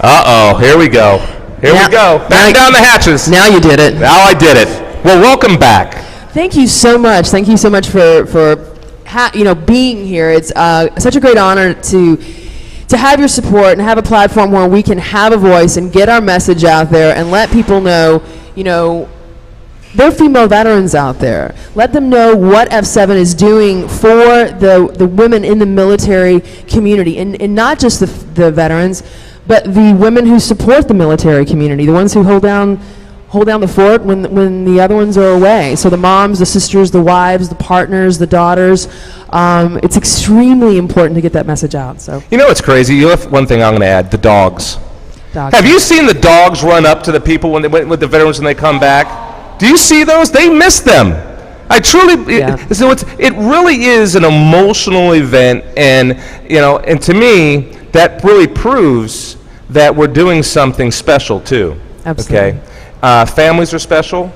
Uh-oh, here we go. Here we go. Batten down the hatches. Now you did it. Now I did it. Well, welcome back. Thank you so much. Thank you so much for being here. It's such a great honor to have your support and have a platform where we can have a voice and get our message out there and let people know, there are female veterans out there. Let them know what F7 is doing for the women in the military community, and not just the veterans, but the women who support the military community, the ones who hold down the fort when the other ones are away. So the moms, the sisters, the wives, the partners, the daughters. It's extremely important to get that message out. So it's crazy. You have one thing I'm going to add: the dogs. Have you seen the dogs run up to the people when they went with the veterans when they come back? Do you see those? They miss them. I truly. Yeah. So it really is an emotional event, and and to me that really proves that we're doing something special too. Absolutely. Okay. Families are special.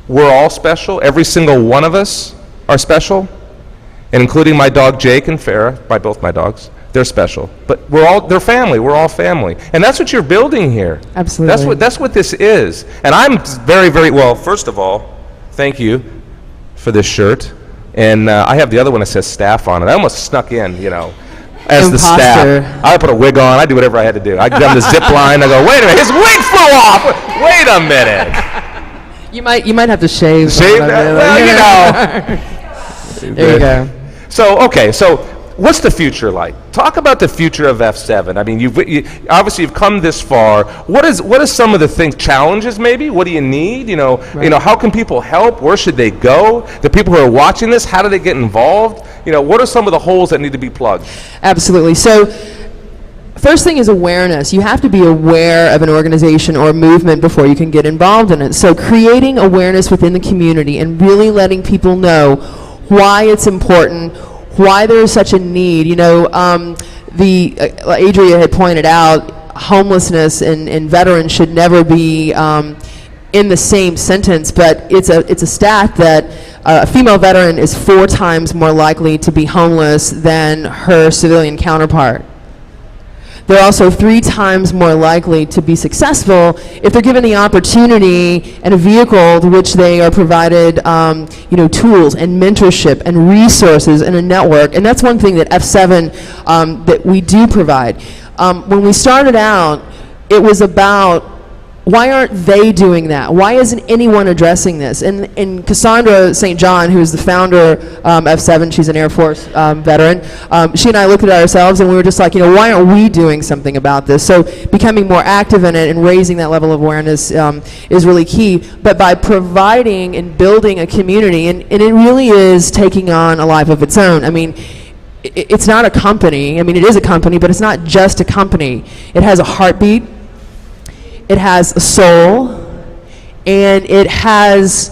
We're all special. Every single one of us are special, and including my dog Jake and Farah, both my dogs. They're special, but they're family. We're all family, and that's what you're building here. Absolutely. That's what this is. And I'm very, very well. First of all, thank you for this shirt, and I have the other one that says staff on it. I almost snuck in, as the staff. I put a wig on. I do whatever I had to do. I done the zip line. I go, wait a minute, his wig flew off. Wait a minute. You might have to shave. Shave that? Well, There you go. So what's the future like? Talk about the future of F7. I mean, obviously you've come this far. What is some of the challenges maybe? What do you need? Right. How can people help? Where should they go? The people who are watching this, how do they get involved? What are some of the holes that need to be plugged? Absolutely. So first thing is awareness. You have to be aware of an organization or movement before you can get involved in it. So creating awareness within the community and really letting people know why it's important, why there is such a need. Adria had pointed out, homelessness and veterans should never be in the same sentence, but it's a stat that a female veteran is 4 times more likely to be homeless than her civilian counterpart. They're also 3 times more likely to be successful if they're given the opportunity and a vehicle to which they are provided, tools and mentorship and resources and a network. And that's one thing that F7 that we do provide. When we started out, it was about, why aren't they doing that? Why isn't anyone addressing this? And Cassandra St. John, who is the founder of F7, she's an Air Force veteran, she and I looked at ourselves and we were just like, why aren't we doing something about this? So becoming more active in it and raising that level of awareness is really key. But by providing and building a community, and it really is taking on a life of its own. I mean, it's not a company. I mean, it is a company, but it's not just a company. It has a heartbeat. It has a soul, and it has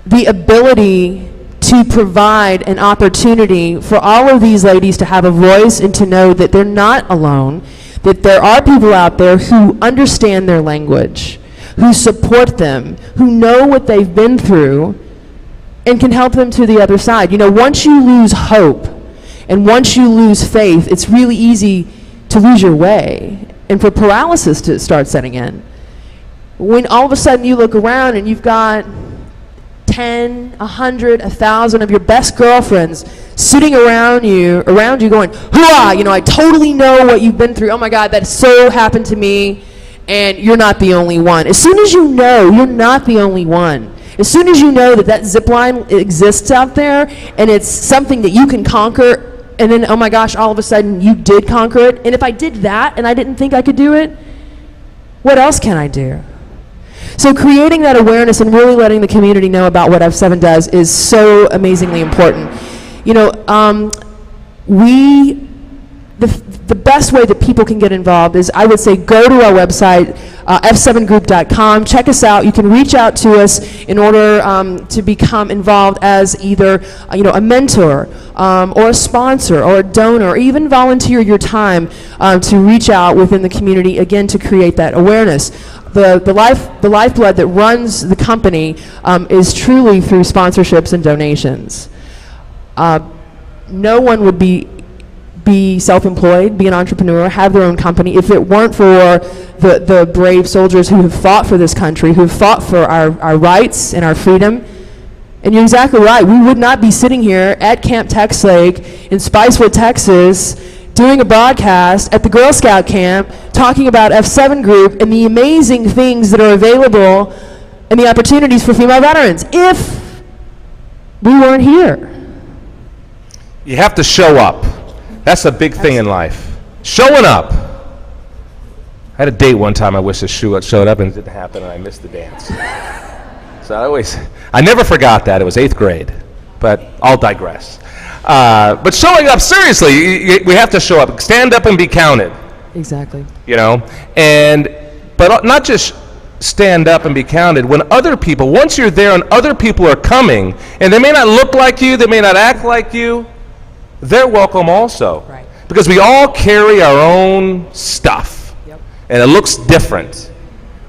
the ability to provide an opportunity for all of these ladies to have a voice and to know that they're not alone, that there are people out there who understand their language, who support them, who know what they've been through, and can help them to the other side. Once you lose hope and once you lose faith, it's really easy to lose your way and for paralysis to start setting in. When all of a sudden you look around and you've got 10, 100, 1,000 of your best girlfriends sitting around you going, hurrah, I totally know what you've been through. Oh my God, that so happened to me, and you're not the only one. As soon as you know you're not the only one, as soon as you know that zip line exists out there and it's something that you can conquer, and then, oh my gosh, all of a sudden you did conquer it. And if I did that and I didn't think I could do it, what else can I do? So creating that awareness and really letting the community know about what F7 does is so amazingly important. The best way that people can get involved is, I would say, go to our website, f7group.com. Check us out. You can reach out to us in order to become involved as either a mentor or a sponsor or a donor, or even volunteer your time to reach out within the community, again, to create that awareness. The lifeblood that runs the company is truly through sponsorships and donations. No one would be be self-employed, be an entrepreneur, have their own company, if it weren't for the brave soldiers who have fought for this country, who have fought for our rights and our freedom. And you're exactly right. We would not be sitting here at Camp Tex Lake in Spicewood, Texas, doing a broadcast at the Girl Scout camp talking about F7 Group and the amazing things that are available and the opportunities for female veterans if we weren't here. You have to show up. That's a big thing in life. Showing up. I had a date one time I wish I showed up and it didn't happen and I missed the dance. So I never forgot that. It was 8th grade, but I'll digress. But showing up, seriously, we have to show up. Stand up and be counted. Exactly. You know, but not just stand up and be counted. When other people, once you're there and other people are coming, and they may not look like you, they may not act like you, they're welcome also. Right. Because we all carry our own stuff, and it looks different.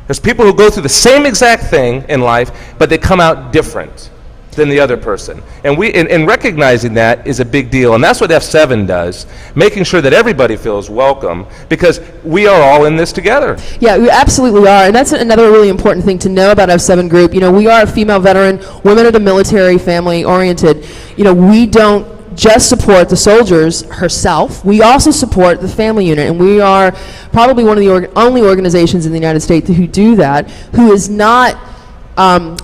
There's people who go through the same exact thing in life, but they come out different than the other person. And recognizing that is a big deal. And that's what F7 does, making sure that everybody feels welcome, because we are all in this together. Yeah, we absolutely are. And that's another really important thing to know about F7 Group. You know, we are a female veteran, women of the military, family oriented. You know, we don't just support the soldiers herself. We also support the family unit, and we are probably one of the only organizations in the United States who do that, who is not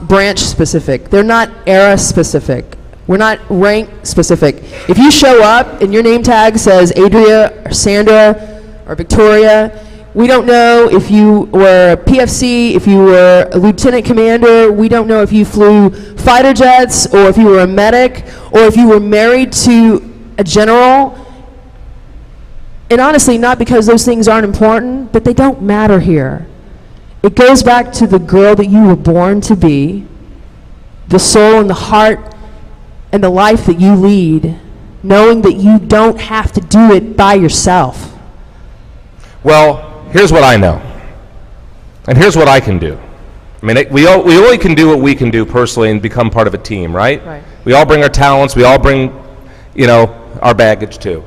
branch specific. They're not era specific. We're not rank specific. If you show up and your name tag says Adria or Sandra or Victoria, we don't know if you were a PFC, if you were a lieutenant commander. We don't know if you flew fighter jets or if you were a medic or if you were married to a general. And honestly, not because those things aren't important, but they don't matter here. It goes back to the girl that you were born to be, the soul and the heart and the life that you lead, knowing that you don't have to do it by yourself. Well, here's what I know, and here's what I can do. I mean, we only can do what we can do personally and become part of a team, right? Right. We all bring our talents, we all bring, you know, our baggage too.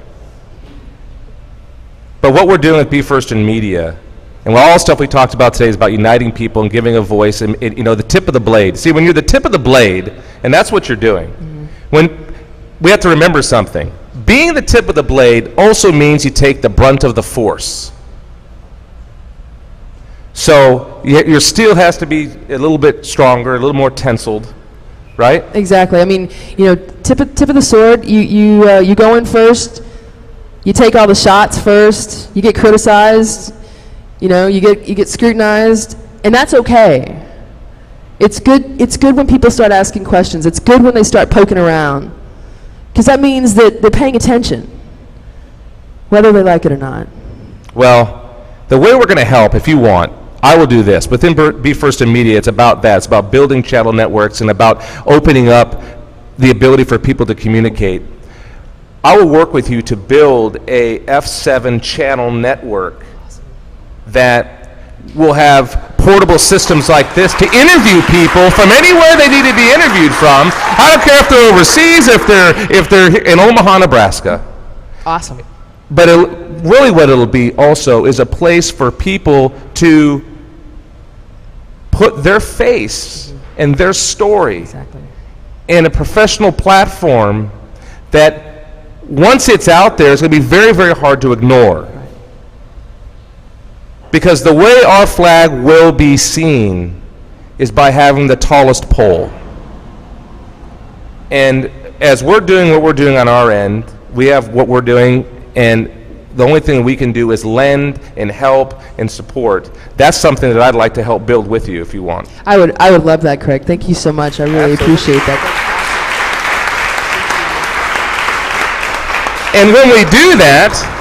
But what we're doing with Be First in Media, and all the stuff we talked about today is about uniting people and giving a voice, and you know, the tip of the blade. See, when you're the tip of the blade, and that's what you're doing, when we have to remember something. Being the tip of the blade also means you take the brunt of the force. So your steel has to be a little bit stronger, a little more tensiled, right? Exactly. I mean, you know, tip of the sword. You go in first. You take all the shots first. You get criticized. You know, you get scrutinized, and that's okay. It's good. It's good when people start asking questions. It's good when they start poking around, because that means that they're paying attention, whether they like it or not. Well, the way we're going to help, if you want, I will do this. Within Be First in Media, it's about that. It's about building channel networks and about opening up the ability for people to communicate. I will work with you to build a F7 channel network that will have portable systems like this to interview people from anywhere they need to be interviewed from. I don't care if they're overseas, if they're in Omaha, Nebraska. Awesome. But really what it'll be also is a place for people to put their face and their story in a professional platform that once it's out there, it's going to be very, very hard to ignore. Because the way our flag will be seen is by having the tallest pole. And as we're doing what we're doing on our end, we have what we're doing, and the only thing we can do is lend and help and support. That's something that I'd like to help build with you if you want. I would love that, Craig. Thank you so much. I really appreciate that. And when we do that,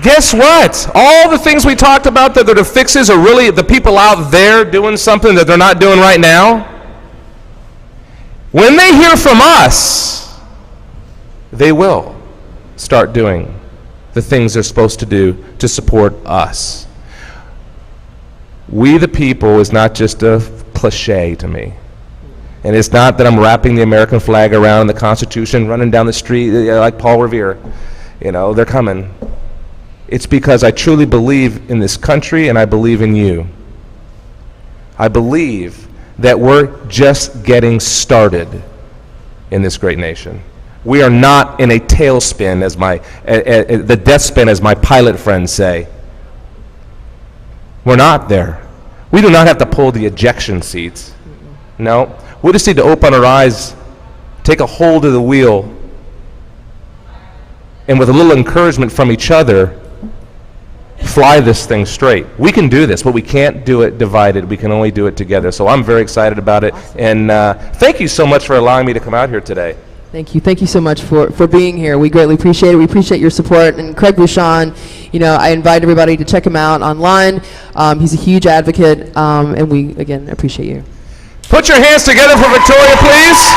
guess what? All the things we talked about that are the fixes are really the people out there doing something that they're not doing right now. When they hear from us, they will start doing the things they're supposed to do to support us. We the people is not just a cliche to me. And it's not that I'm wrapping the American flag around the Constitution, running down the street like Paul Revere. You know, they're coming. It's because I truly believe in this country and I believe in you. I believe that we're just getting started in this great nation. We are not in a tailspin, as the death spin, as my pilot friends say. We're not there. We do not have to pull the ejection seats. No. We just need to open our eyes, take a hold of the wheel, and with a little encouragement from each other, fly this thing straight. We can do this, but we can't do it divided. We can only do it together. So I'm very excited about it. And thank you so much for allowing me to come out here today. Thank you. Thank you so much for being here. We greatly appreciate it. We appreciate your support. And Craig Bushon, you know, I invite everybody to check him out online. He's a huge advocate, and we, again, appreciate you. Put your hands together for Victoria, please.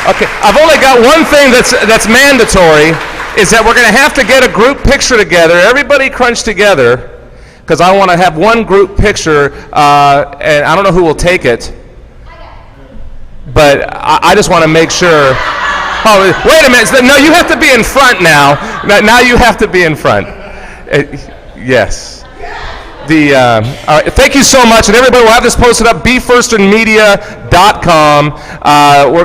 Okay, I've only got one thing that's mandatory, is that we're going to have to get a group picture together. Everybody crunch together, because I want to have one group picture, and I don't know who will take it, but I just want to make sure. Oh, wait a minute. No, you have to be in front now. Now you have to be in front. Yes. All right, thank you so much, and everybody will have this posted up, befirstinmedia.com.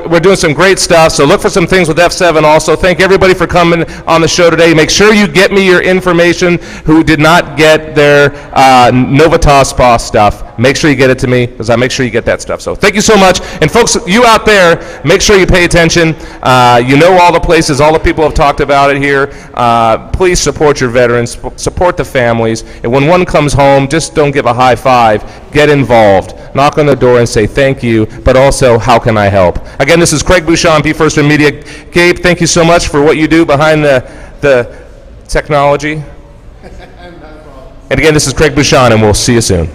We're doing some great stuff, so look for some things with F7 also. Thank everybody for coming on the show today. Make sure you get me your information who did not get their Novitas Spa stuff. Make sure you get it to me, because I make sure you get that stuff. So thank you so much. And folks, you out there, make sure you pay attention. You know all the places, all the people have talked about it here. Please support your veterans, support the families. And when one comes home, just don't give a high five. Get involved. Knock on the door and say thank you, but also, how can I help? Again, this is Craig Bushon, Be First in Media. Gabe, thank you so much for what you do behind the technology. And again, this is Craig Bushon, and we'll see you soon.